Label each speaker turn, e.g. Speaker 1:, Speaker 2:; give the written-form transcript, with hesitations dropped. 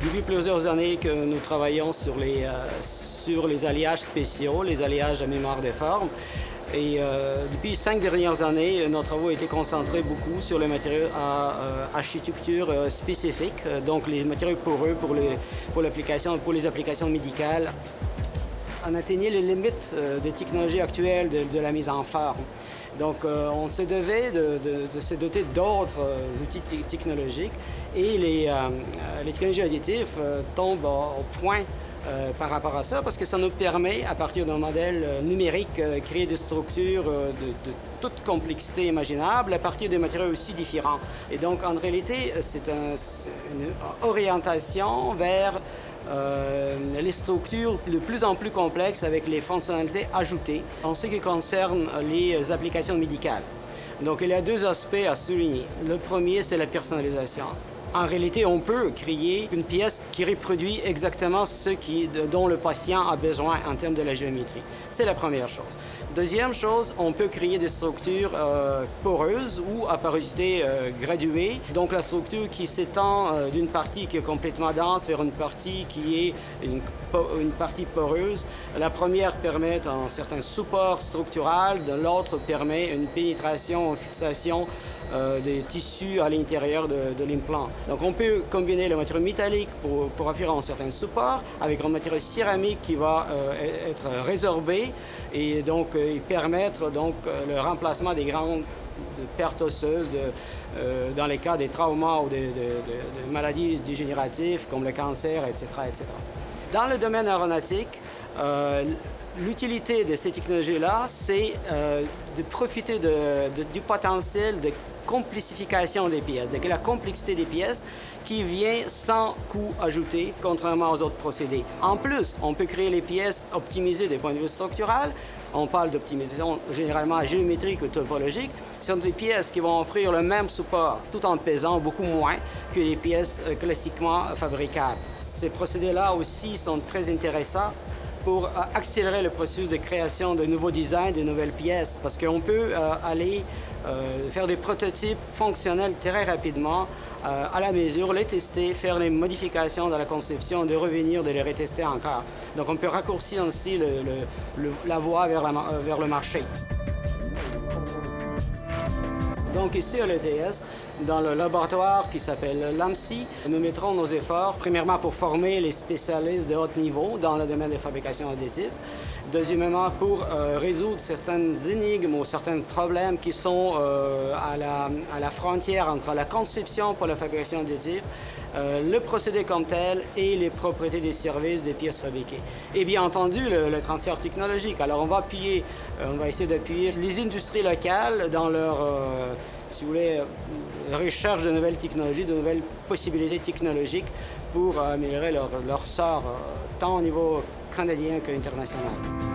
Speaker 1: Depuis plusieurs années que nous travaillons sur les alliages spéciaux, les alliages à mémoire des formes. Et depuis 5 dernières années, nos travaux ont été concentrés beaucoup sur les matériaux à architecture spécifique, donc les matériaux poreux pour les applications médicales. On atteignait les limites des technologies actuelles de la mise en forme. Donc, on se devait de se doter d'autres outils technologiques et les technologies additives tombent au point par rapport à ça, parce que ça nous permet, à partir d'un modèle numérique, créer des structures de toute complexité imaginable à partir de matériaux aussi différents. Et donc, en réalité, c'est une orientation vers les structures de plus en plus complexes avec les fonctionnalités ajoutées en ce qui concerne les applications médicales. Donc, il y a deux aspects à souligner. Le premier, c'est la personnalisation. En réalité, on peut créer une pièce qui reproduit exactement ce dont le patient a besoin en termes de la géométrie. C'est la première chose. Deuxième chose, on peut créer des structures poreuses ou à porosité graduée. Donc la structure qui s'étend d'une partie qui est complètement dense vers une partie qui est une partie poreuse. La première permet un certain support structural, l'autre permet une pénétration, une fixation des tissus à l'intérieur de l'implant. Donc on peut combiner le matériau métallique pour offrir un certain support avec un matériau céramique qui va être résorbé et donc permettre donc, le remplacement des grandes pertes osseuses dans les cas des traumas ou de maladies dégénératives comme le cancer, etc., etc. Dans le domaine aéronautique, l'utilité de ces technologies-là, c'est de profiter du potentiel de complexification des pièces, de la complexité des pièces qui vient sans coût ajouté, contrairement aux autres procédés. En plus, on peut créer les pièces optimisées du point de vue structural. On parle d'optimisation généralement géométrique ou topologique. Ce sont des pièces qui vont offrir le même support tout en pesant beaucoup moins que les pièces classiquement fabricables. Ces procédés-là aussi sont très intéressants pour accélérer le processus de création de nouveaux designs, de nouvelles pièces, parce qu'on peut aller faire des prototypes fonctionnels très rapidement, à la mesure, les tester, faire les modifications dans la conception, de revenir, de les retester encore. Donc on peut raccourcir ainsi la voie vers le marché. Donc ici à l'ETS, dans le laboratoire qui s'appelle l'AMSI, nous mettrons nos efforts, premièrement pour former les spécialistes de haut niveau dans le domaine des fabrications additives, deuxièmement pour résoudre certaines énigmes ou certains problèmes qui sont à la frontière entre la conception pour la fabrication additive, le procédé comme tel et les propriétés des services des pièces fabriquées. Et bien entendu, le transfert technologique. Alors on va essayer d'appuyer les industries locales dans leur si vous voulez, recherche de nouvelles technologies, de nouvelles possibilités technologiques pour améliorer leur sort, tant au niveau canadien qu'international.